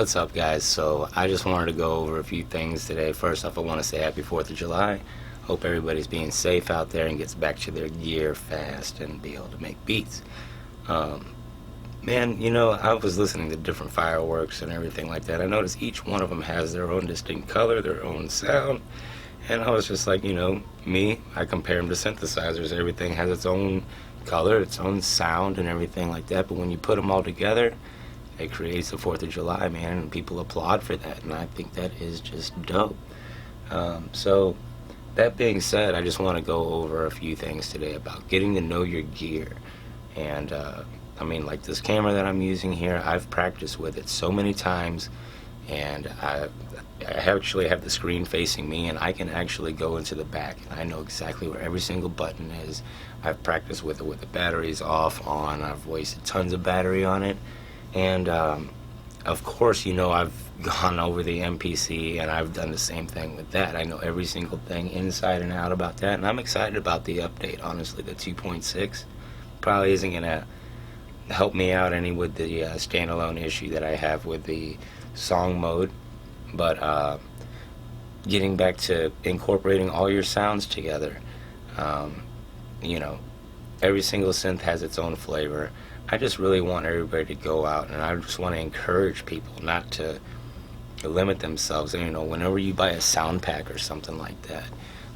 What's up, guys? So I just wanted to go over a few things today. First off, I want to say happy 4th of July. Hope everybody's being safe out there and gets back to their gear fast and be able to make beats. Man, you know, I was listening to different fireworks and everything like that. I noticed each one of them has their own distinct color, their own sound. And I was just like, you know, I compare them to synthesizers. Everything has its own color, its own sound and everything like that. But when you put them all together, it creates the 4th of July, man, and people applaud for that, and I think that is just dope. So, that being said, I just want to go over a few things today about getting to know your gear. And, I mean, like this camera that I'm using here, I've practiced with it so many times, and I actually have the screen facing me, and I can actually go into the back, and I know exactly where every single button is. I've practiced with it with the batteries off, on. I've wasted tons of battery on it. And of course, you know, I've gone over the MPC and I've done the same thing with that. I know every single thing inside and out about that, and I'm excited about the update. Honestly, the 2.6 probably isn't going to help me out any with the standalone issue that I have with the song mode, but getting back to incorporating all your sounds together. You know, every single synth has its own flavor. I just really want everybody to go out, and I just want to encourage people not to limit themselves. And, you know, whenever you buy a sound pack or something like that,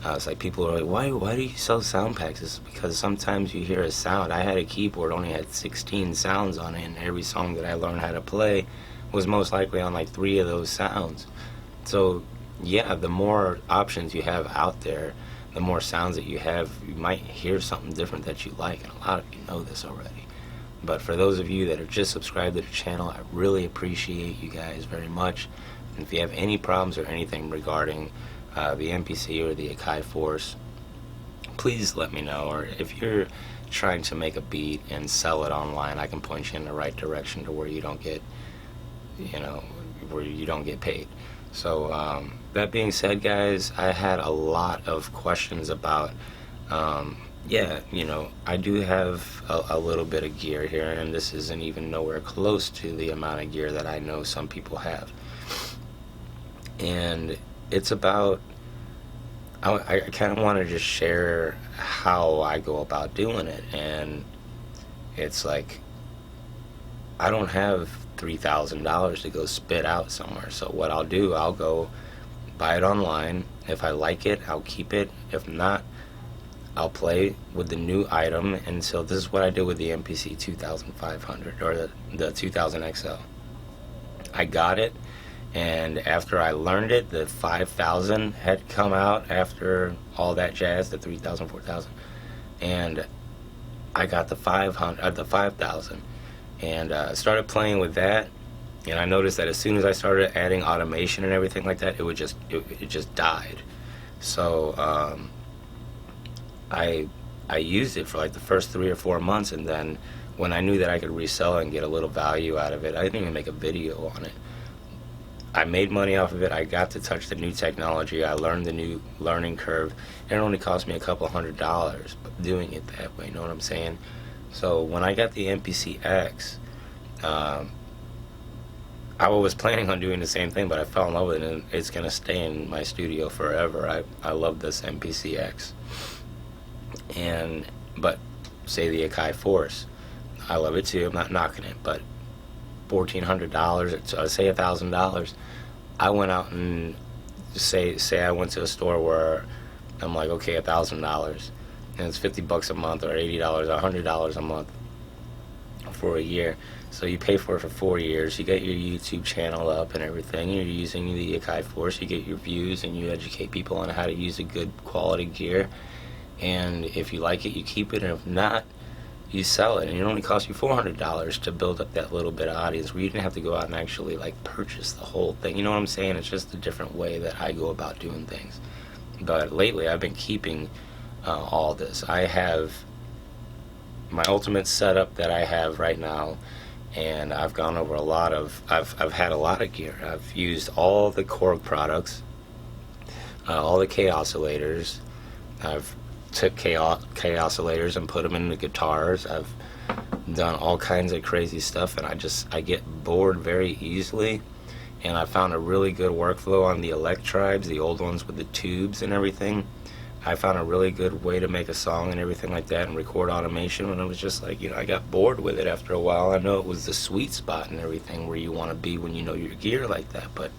it's like people are like, why do you sell sound packs? It's because sometimes you hear a sound. I had a keyboard, only had 16 sounds on it, and every song that I learned how to play was most likely on like 3 of those sounds. So, yeah, the more options you have out there, the more sounds that you have, you might hear something different that you like, and a lot of you know this already. But for those of you that are just subscribed to the channel, I really appreciate you guys very much. And if you have any problems or anything regarding the MPC or the Akai Force, please let me know. Or if you're trying to make a beat and sell it online, I can point you in the right direction to where you don't get, you know, where you don't get paid. So that being said, guys, I had a lot of questions about yeah, you know, I do have a little bit of gear here, and this isn't even nowhere close to the amount of gear that I know some people have. And it's about, I kind of want to just share how I go about doing it. And it's like, I don't have $3,000 to go spit out somewhere. So what I'll do, I'll go buy it online. If I like it, I'll keep it. If not, I'll play with the new item until, this is what I did with the MPC 2500 or the 2000 XL. I got it, and after I learned it, the 5000 had come out after all that jazz, the 3000, 4000, and I got the 5000, and started playing with that. And I noticed that as soon as I started adding automation and everything like that, it just died. So I used it for like the first 3 or 4 months, and then when I knew that I could resell it and get a little value out of it, I didn't even make a video on it. I made money off of it. I got to touch the new technology. I learned the new learning curve. It only cost me a couple $100 doing it that way, you know what I'm saying? So when I got the MPC X, I was planning on doing the same thing, but I fell in love with it, and it's going to stay in my studio forever. I love this MPC X. But say the Akai Force, I love it too, I'm not knocking it, but $1,400, so say $1,000, I went out and say I went to a store where I'm like, okay, $1,000, and it's $50 a month, or $80, $100 a month for a year. So you pay for it for 4 years, you get your YouTube channel up and everything, you're using the Akai Force, you get your views, and you educate people on how to use a good quality gear. And if you like it, you keep it, and if not, you sell it. And it only costs you $400 to build up that little bit of audience where you didn't have to go out and actually like purchase the whole thing. You know what I'm saying? It's just a different way that I go about doing things. But lately, I've been keeping all this. I have my ultimate setup that I have right now, and I've gone over I've had a lot of gear. I've used all the Korg products, all the K oscillators. I've took K oscillators and put them in the guitars. I've done all kinds of crazy stuff, and I get bored very easily. and I found a really good workflow on the elect tribes, the old ones with the tubes and everything. I found a really good way to make a song and everything like that, and record automation, and it was just like, I got bored with it after a while. I know it was the sweet spot and everything where you want to be when you know your gear like that, but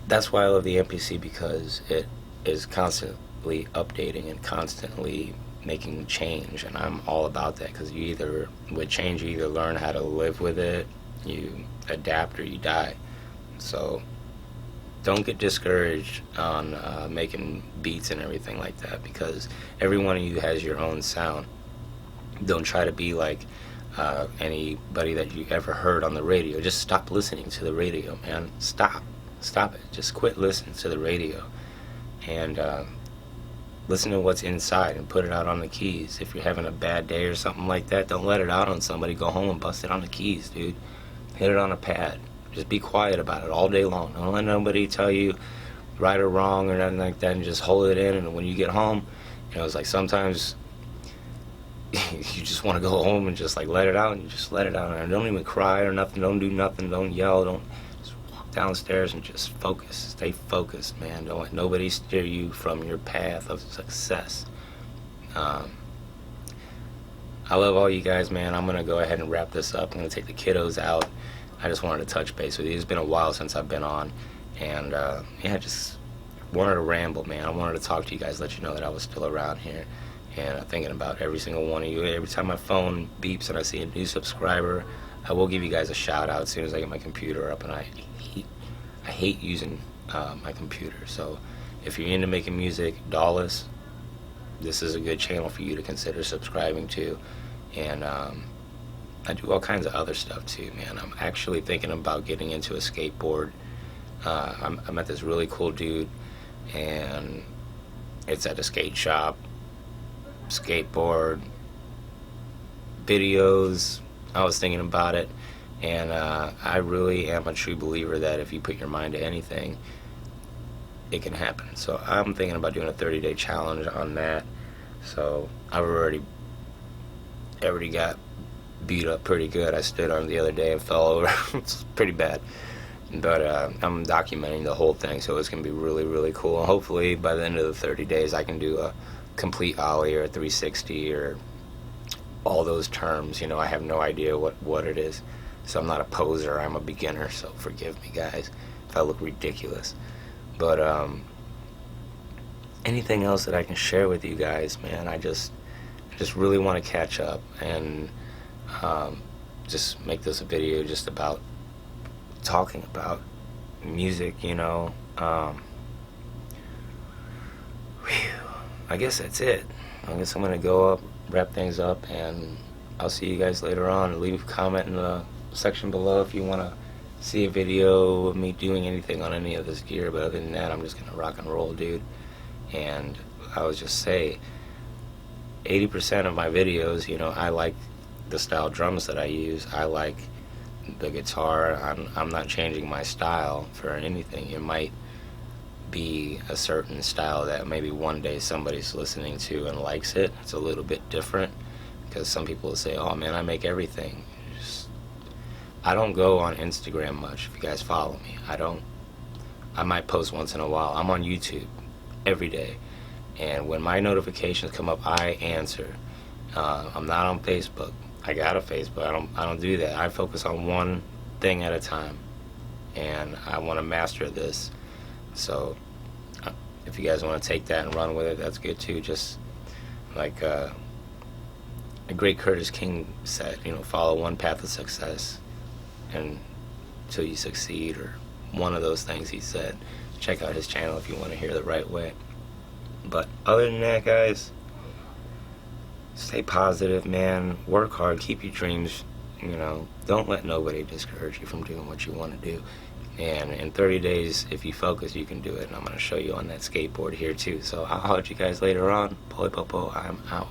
that's why I love the MPC, because it is constantly updating and constantly making change, and I'm all about that, because with change, you either learn how to live with it, you adapt, or you die. So don't get discouraged on making beats and everything like that, because every one of you has your own sound. Don't try to be like anybody that you ever heard on the radio. Just stop listening to the radio, man. Stop it. Just quit listening to the radio, and listen to what's inside and put it out on the keys. If you're having a bad day or something like that, don't let it out on somebody. Go home and bust it on the keys, dude. Hit it on a pad. Just be quiet about it all day long. Don't let nobody tell you right or wrong or nothing like that, and just hold it in. And when you get home, it's like sometimes you just want to go home and just like let it out, and you just let it out. And don't even cry or nothing. Don't do nothing. Don't yell. Don't just walk downstairs and just focus. Stay focused, man. Don't let nobody steer you from your path of success. I love all you guys, man. I'm going to go ahead and wrap this up. I'm going to take the kiddos out. I just wanted to touch base with you. It's been a while since I've been on, and yeah, just wanted to ramble, man. I wanted to talk to you guys, let you know that I was still around here, and I'm thinking about every single one of you. Every time my phone beeps and I see a new subscriber, I will give you guys a shout out as soon as I get my computer up, and I hate using my computer. So if you're into making music, Dallas, this is a good channel for you to consider subscribing to. And I do all kinds of other stuff too, man. I'm actually thinking about getting into a skateboard. I met this really cool dude, and it's at a skate shop. Skateboard, videos, I was thinking about it, and I really am a true believer that if you put your mind to anything, it can happen. So I'm thinking about doing a 30-day challenge on that. So I've already got beat up pretty good. I stood on it the other day and fell over. It's pretty bad, but I'm documenting the whole thing, so it's gonna be really, really cool. And hopefully by the end of the 30 days I can do a complete ollie or a 360 or all those terms. I have no idea what it is, so I'm not a poser. I'm a beginner, so forgive me, guys, if I look ridiculous. But anything else that I can share with you guys, man, I just really want to catch up and just make this a video just about talking about music, I guess that's it. I guess I'm gonna go up, wrap things up, and I'll see you guys later on. Leave a comment in the section below if you want to see a video of me doing anything on any of this gear. But other than that, I'm just gonna rock and roll, dude. And I would just say 80% of my videos, I like the style drums that I use. I like the guitar. I'm not changing my style for anything. It might be a certain style that maybe one day somebody's listening to and likes it. It's a little bit different, because some people will say, oh man, I make everything. I don't go on Instagram much. If you guys follow me, I might post once in a while. I'm on YouTube every day, and when my notifications come up, I answer. I'm not on Facebook. I got a Facebook. I don't do that. I focus on one thing at a time, and I want to master this. So if you guys want to take that and run with it, that's good too. Just like a great Curtis King said, follow one path of success until you succeed, or one of those things he said. Check out his channel if you want to hear the right way. But other than that, guys, stay positive, man. Work hard. Keep your dreams. Don't let nobody discourage you from doing what you want to do. And in 30 days, if you focus, you can do it. And I'm going to show you on that skateboard here too. So I'll holler at you guys later on. Poli Popo, I'm out.